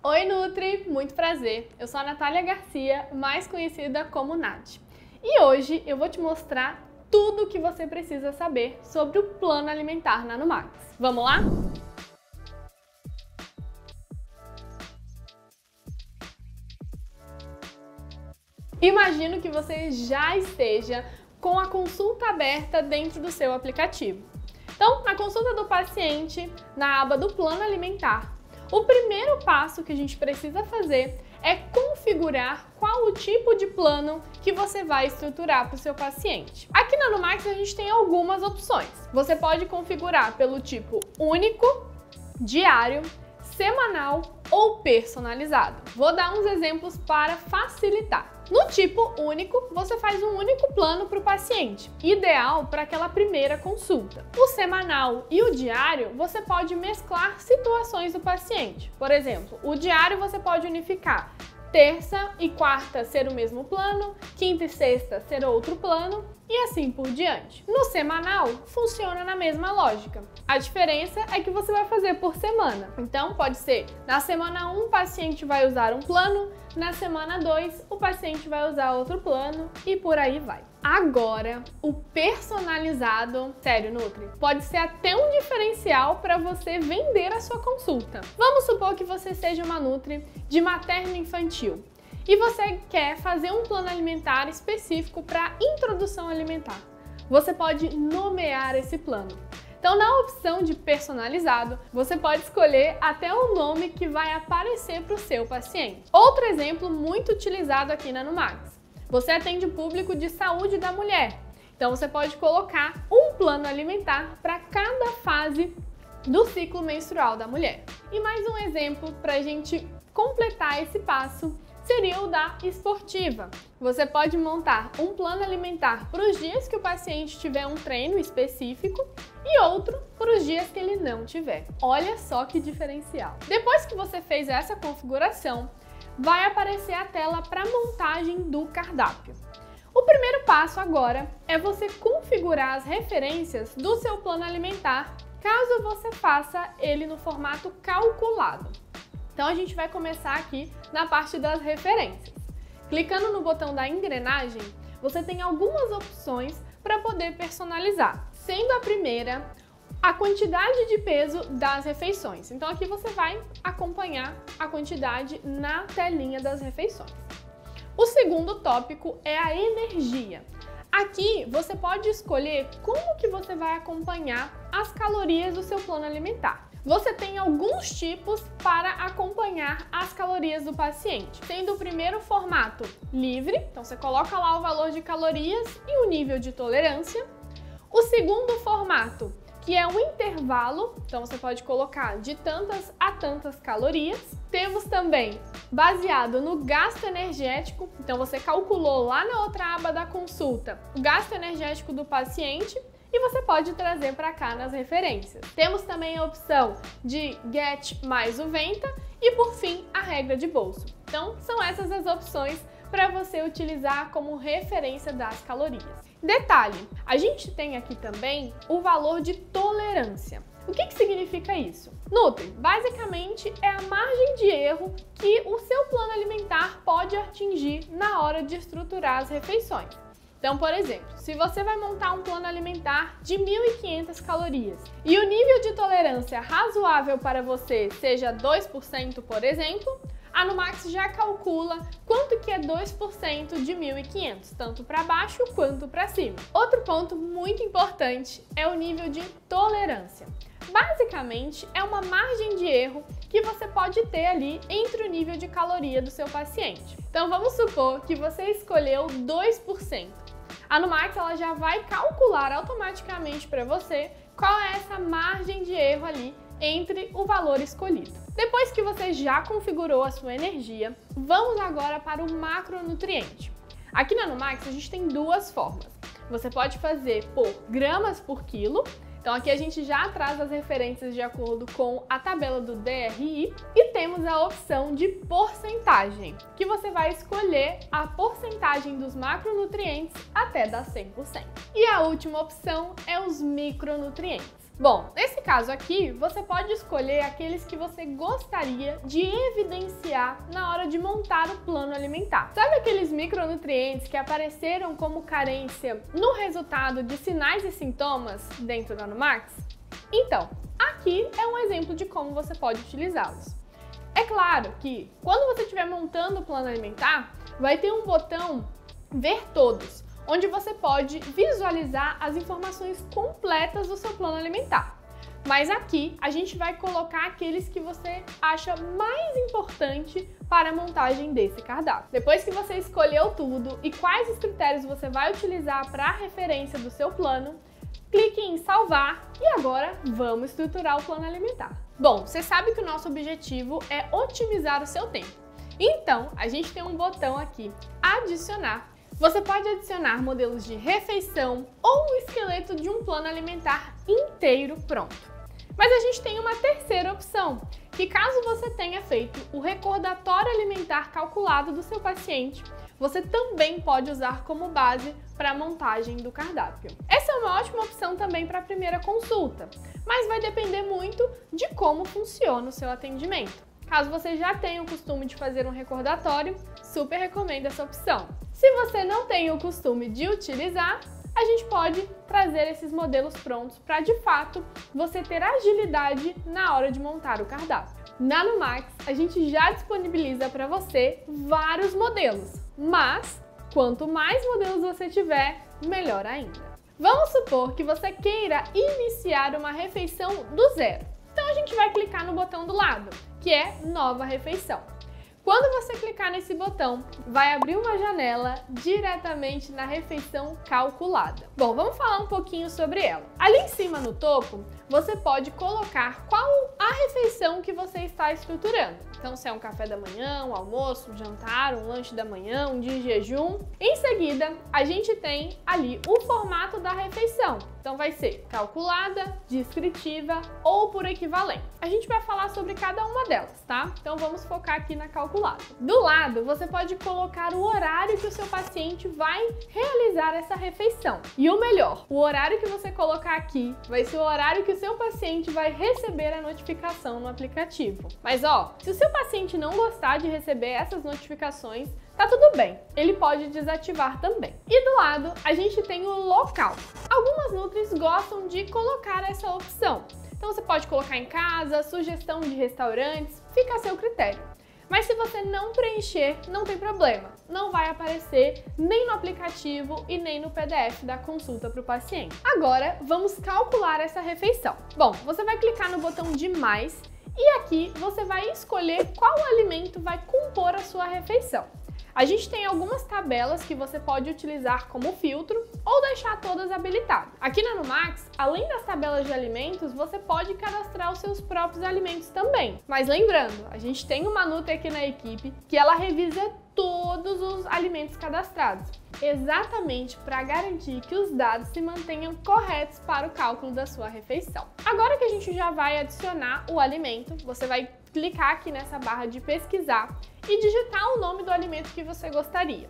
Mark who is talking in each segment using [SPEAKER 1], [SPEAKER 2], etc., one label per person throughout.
[SPEAKER 1] Oi Nutri, muito prazer. Eu sou a Natália Garcia, mais conhecida como Nath. E hoje eu vou te mostrar tudo o que você precisa saber sobre o plano alimentar Nanomax. Vamos lá? Imagino que você já esteja com a consulta aberta dentro do seu aplicativo. Então, na consulta do paciente, na aba do plano alimentar, o primeiro passo que a gente precisa fazer é configurar qual o tipo de plano que você vai estruturar para o seu paciente. Aqui na Nanomax a gente tem algumas opções. Você pode configurar pelo tipo único, diário, semanal ou personalizado. Vou dar uns exemplos para facilitar. No tipo único, você faz um único plano para o paciente, ideal para aquela primeira consulta. O semanal e o diário, você pode mesclar situações do paciente. Por exemplo, o diário você pode unificar terça e quarta ser o mesmo plano, quinta e sexta ser outro plano e assim por diante. No semanal, funciona na mesma lógica. A diferença é que você vai fazer por semana. Então, pode ser na semana 1 o paciente vai usar um plano, na semana 2 o paciente vai usar outro plano e por aí vai. Agora, o personalizado, sério, Nutri, pode ser até um diferencial para você vender a sua consulta. Vamos supor que você seja uma Nutri de materno-infantil e você quer fazer um plano alimentar específico para introdução alimentar. Você pode nomear esse plano. Então, na opção de personalizado, você pode escolher até o nome que vai aparecer para o seu paciente. Outro exemplo muito utilizado aqui na Nanomax. Você atende o público de saúde da mulher. Então, você pode colocar um plano alimentar para cada fase do ciclo menstrual da mulher. E mais um exemplo para a gente completar esse passo seria o da esportiva. Você pode montar um plano alimentar para os dias que o paciente tiver um treino específico e outro para os dias que ele não tiver. Olha só que diferencial! Depois que você fez essa configuração, vai aparecer a tela para montagem do cardápio. O primeiro passo agora é você configurar as referências do seu plano alimentar, caso você faça ele no formato calculado. Então a gente vai começar aqui na parte das referências. Clicando no botão da engrenagem, você tem algumas opções para poder personalizar, sendo a primeira a quantidade de peso das refeições. Então aqui você vai acompanhar a quantidade na telinha das refeições. O segundo tópico é a energia. Aqui você pode escolher como que você vai acompanhar as calorias do seu plano alimentar. Você tem alguns tipos para acompanhar as calorias do paciente, sendo o primeiro formato livre, então você coloca lá o valor de calorias e o nível de tolerância. O segundo formato, que é um intervalo, então você pode colocar de tantas a tantas calorias. Temos também baseado no gasto energético, então você calculou lá na outra aba da consulta o gasto energético do paciente e você pode trazer para cá nas referências. Temos também a opção de GET mais o Venta e, por fim, a regra de bolso. Então, são essas as opções para você utilizar como referência das calorias. Detalhe, a gente tem aqui também o valor de tolerância. O que significa isso? Nutri, basicamente é a margem de erro que o seu plano alimentar pode atingir na hora de estruturar as refeições. Então, por exemplo, se você vai montar um plano alimentar de 1.500 calorias e o nível de tolerância razoável para você seja 2%, por exemplo, a Nanomax já calcula quanto que é 2% de 1.500, tanto para baixo quanto para cima. Outro ponto muito importante é o nível de tolerância. Basicamente, é uma margem de erro que você pode ter ali entre o nível de caloria do seu paciente. Então, vamos supor que você escolheu 2%. A Nanomax ela já vai calcular automaticamente para você qual é essa margem de erro ali entre o valor escolhido. Depois que você já configurou a sua energia, vamos agora para o macronutriente. Aqui na Nanomax a gente tem duas formas. Você pode fazer por gramas por quilo. Então aqui a gente já traz as referências de acordo com a tabela do DRI e temos a opção de porcentagem, que você vai escolher a porcentagem dos macronutrientes até dar 100%. E a última opção é os micronutrientes. Bom, nesse caso aqui, você pode escolher aqueles que você gostaria de evidenciar na hora de montar o plano alimentar. Sabe aqueles micronutrientes que apareceram como carência no resultado de sinais e sintomas dentro da Numax? Então, aqui é um exemplo de como você pode utilizá-los. É claro que quando você estiver montando o plano alimentar, vai ter um botão Ver Todos, onde você pode visualizar as informações completas do seu plano alimentar. Mas aqui a gente vai colocar aqueles que você acha mais importante para a montagem desse cardápio. Depois que você escolheu tudo e quais os critérios você vai utilizar para a referência do seu plano, clique em salvar e agora vamos estruturar o plano alimentar. Bom, você sabe que o nosso objetivo é otimizar o seu tempo. Então, a gente tem um botão aqui, adicionar. Você pode adicionar modelos de refeição ou o esqueleto de um plano alimentar inteiro pronto. Mas a gente tem uma terceira opção, que caso você tenha feito o recordatório alimentar calculado do seu paciente, você também pode usar como base para a montagem do cardápio. Essa é uma ótima opção também para a primeira consulta, mas vai depender muito de como funciona o seu atendimento. Caso você já tenha o costume de fazer um recordatório, super recomendo essa opção. Se você não tem o costume de utilizar, a gente pode trazer esses modelos prontos para, de fato, você ter agilidade na hora de montar o cardápio. Na Numax, a gente já disponibiliza para você vários modelos, mas quanto mais modelos você tiver, melhor ainda. Vamos supor que você queira iniciar uma refeição do zero. Então a gente vai clicar no botão do lado, que é Nova Refeição. Quando você clicar nesse botão, vai abrir uma janela diretamente na refeição calculada. Bom, vamos falar um pouquinho sobre ela. Ali em cima no topo, você pode colocar qual a refeição que você está estruturando. Então, se é um café da manhã, um almoço, um jantar, um lanche da manhã, um dia de jejum. Em seguida, a gente tem ali o formato da refeição. Então, vai ser calculada, descritiva ou por equivalente. A gente vai falar sobre cada uma delas, tá? Então, vamos focar aqui na calculada. Do lado, você pode colocar o horário que o seu paciente vai realizar essa refeição. E o melhor, o horário que você colocar aqui vai ser o horário que o seu paciente vai receber a notificação no aplicativo. Mas ó, se o seu paciente não gostar de receber essas notificações, tá tudo bem, ele pode desativar também. E do lado, a gente tem o local. Algumas nutris gostam de colocar essa opção. Então você pode colocar em casa, sugestão de restaurantes, fica a seu critério. Mas se você não preencher, não tem problema. Não vai aparecer nem no aplicativo e nem no PDF da consulta para o paciente. Agora, vamos calcular essa refeição. Bom, você vai clicar no botão de mais e aqui você vai escolher qual alimento vai compor a sua refeição. A gente tem algumas tabelas que você pode utilizar como filtro ou deixar todas habilitadas. Aqui na Numax, além das tabelas de alimentos, você pode cadastrar os seus próprios alimentos também. Mas lembrando, a gente tem uma Nutri aqui na equipe que ela revisa todos os alimentos cadastrados, exatamente para garantir que os dados se mantenham corretos para o cálculo da sua refeição. Agora que a gente já vai adicionar o alimento, você vai clicar aqui nessa barra de pesquisar e digitar o nome do alimento que você gostaria.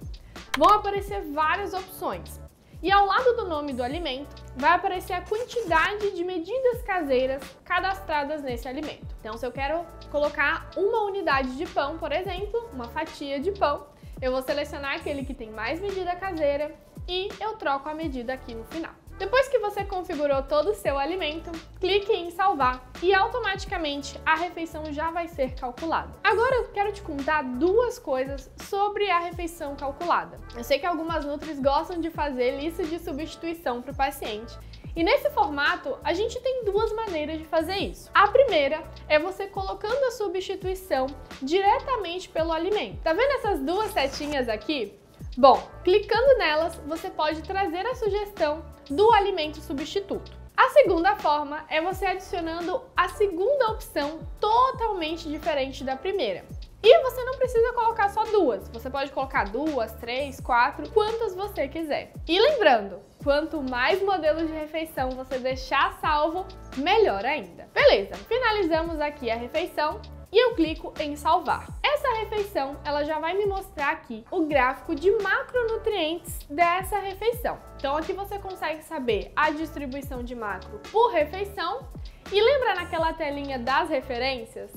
[SPEAKER 1] Vão aparecer várias opções. E ao lado do nome do alimento, vai aparecer a quantidade de medidas caseiras cadastradas nesse alimento. Então, se eu quero colocar uma unidade de pão, por exemplo, uma fatia de pão, eu vou selecionar aquele que tem mais medida caseira e eu troco a medida aqui no final. Depois que você configurou todo o seu alimento, clique em salvar e automaticamente a refeição já vai ser calculada. Agora eu quero te contar duas coisas sobre a refeição calculada. Eu sei que algumas nutris gostam de fazer lista de substituição para o paciente. E nesse formato, a gente tem duas maneiras de fazer isso. A primeira é você colocando a substituição diretamente pelo alimento. Tá vendo essas duas setinhas aqui? Bom, clicando nelas, você pode trazer a sugestão do alimento substituto. A segunda forma é você adicionando a segunda opção totalmente diferente da primeira. E você não precisa colocar só duas, você pode colocar 2, 3, 4, quantas você quiser. E lembrando, quanto mais modelos de refeição você deixar salvo, melhor ainda. Beleza, finalizamos aqui a refeição e eu clico em salvar. Essa Nessa refeição, ela já vai me mostrar aqui o gráfico de macronutrientes dessa refeição. Então aqui você consegue saber a distribuição de macro por refeição e lembra naquela telinha das referências?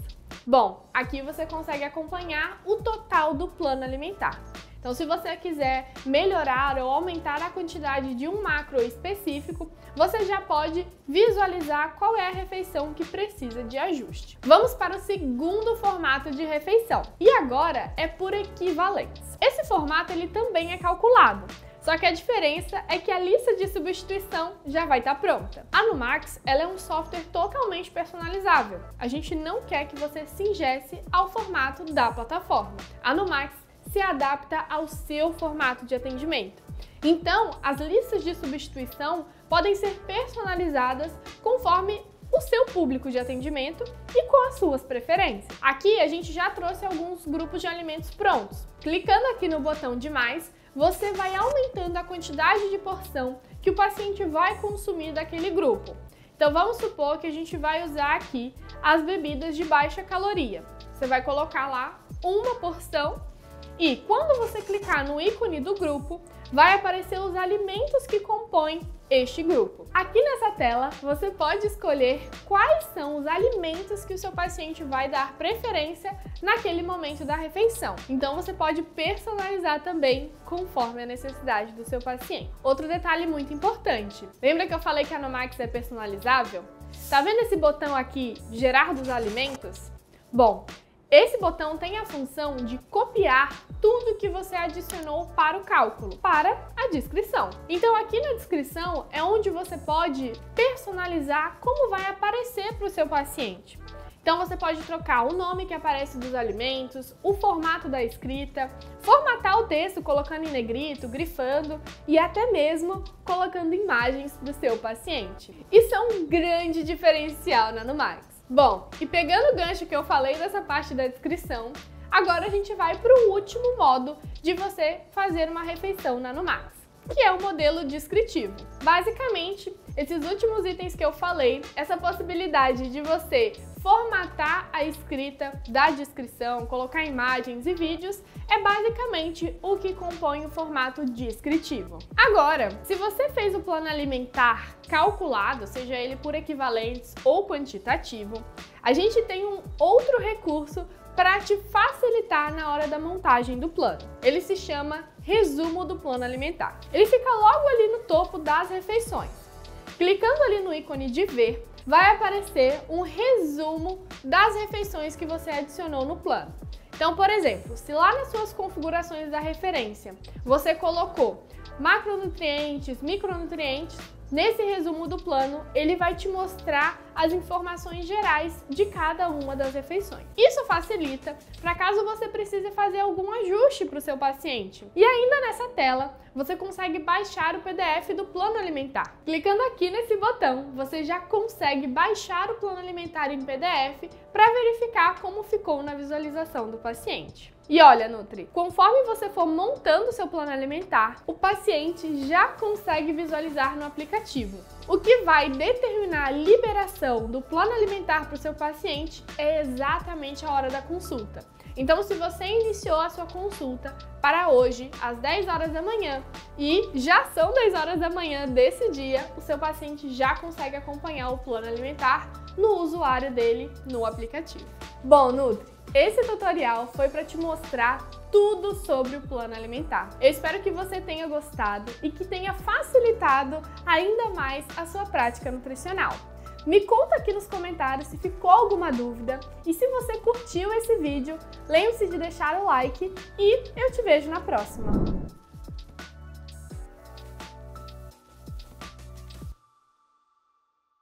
[SPEAKER 1] Bom, aqui você consegue acompanhar o total do plano alimentar. Então, se você quiser melhorar ou aumentar a quantidade de um macro específico, você já pode visualizar qual é a refeição que precisa de ajuste. Vamos para o segundo formato de refeição. E agora é por equivalentes. Esse formato ele também é calculado. Só que a diferença é que a lista de substituição já vai estar pronta. A Numax ela é um software totalmente personalizável. A gente não quer que você se ingesse ao formato da plataforma. A Numax se adapta ao seu formato de atendimento. Então, as listas de substituição podem ser personalizadas conforme o seu público de atendimento e com as suas preferências. Aqui a gente já trouxe alguns grupos de alimentos prontos. Clicando aqui no botão de mais, você vai aumentando a quantidade de porção que o paciente vai consumir daquele grupo. Então vamos supor que a gente vai usar aqui as bebidas de baixa caloria. Você vai colocar lá uma porção e quando você clicar no ícone do grupo, vai aparecer os alimentos que compõem este grupo. Aqui nessa tela, você pode escolher quais são os alimentos que o seu paciente vai dar preferência naquele momento da refeição. Então você pode personalizar também conforme a necessidade do seu paciente. Outro detalhe muito importante, lembra que eu falei que a Numax é personalizável? Tá vendo esse botão aqui, gerar dos alimentos? Bom, esse botão tem a função de copiar tudo que você adicionou para o cálculo, para a descrição. Então aqui na descrição é onde você pode personalizar como vai aparecer para o seu paciente. Então você pode trocar o nome que aparece dos alimentos, o formato da escrita, formatar o texto colocando em negrito, grifando e até mesmo colocando imagens do seu paciente. Isso é um grande diferencial na Numax. Bom, e pegando o gancho que eu falei dessa parte da descrição, agora a gente vai para o último modo de você fazer uma refeição na Numax, que é o modelo descritivo. Basicamente, esses últimos itens que eu falei, essa possibilidade de você formatar a escrita da descrição, colocar imagens e vídeos, é basicamente o que compõe o formato descritivo. Agora, se você fez o plano alimentar calculado, seja ele por equivalentes ou quantitativo, a gente tem um outro recurso para te facilitar na hora da montagem do plano. Ele se chama resumo do plano alimentar. Ele fica logo ali no topo das refeições. Clicando ali no ícone de ver, vai aparecer um resumo das refeições que você adicionou no plano. Então, por exemplo, se lá nas suas configurações da referência você colocou macronutrientes, micronutrientes, nesse resumo do plano ele vai te mostrar as informações gerais de cada uma das refeições. Isso facilita para caso você precise fazer algum ajuste para o seu paciente. E ainda nessa tela, você consegue baixar o PDF do plano alimentar. Clicando aqui nesse botão, você já consegue baixar o plano alimentar em PDF para verificar como ficou na visualização do paciente. E olha, Nutri, conforme você for montando o seu plano alimentar, o paciente já consegue visualizar no aplicativo. O que vai determinar a liberação do plano alimentar para o seu paciente é exatamente a hora da consulta. Então, se você iniciou a sua consulta para hoje, às 10 horas da manhã, e já são 10 horas da manhã desse dia, o seu paciente já consegue acompanhar o plano alimentar no usuário dele no aplicativo. Bom, Nutri, esse tutorial foi para te mostrar tudo sobre o plano alimentar. Eu espero que você tenha gostado e que tenha facilitado ainda mais a sua prática nutricional. Me conta aqui nos comentários se ficou alguma dúvida e se você curtiu esse vídeo, lembre-se de deixar o like e eu te vejo na próxima!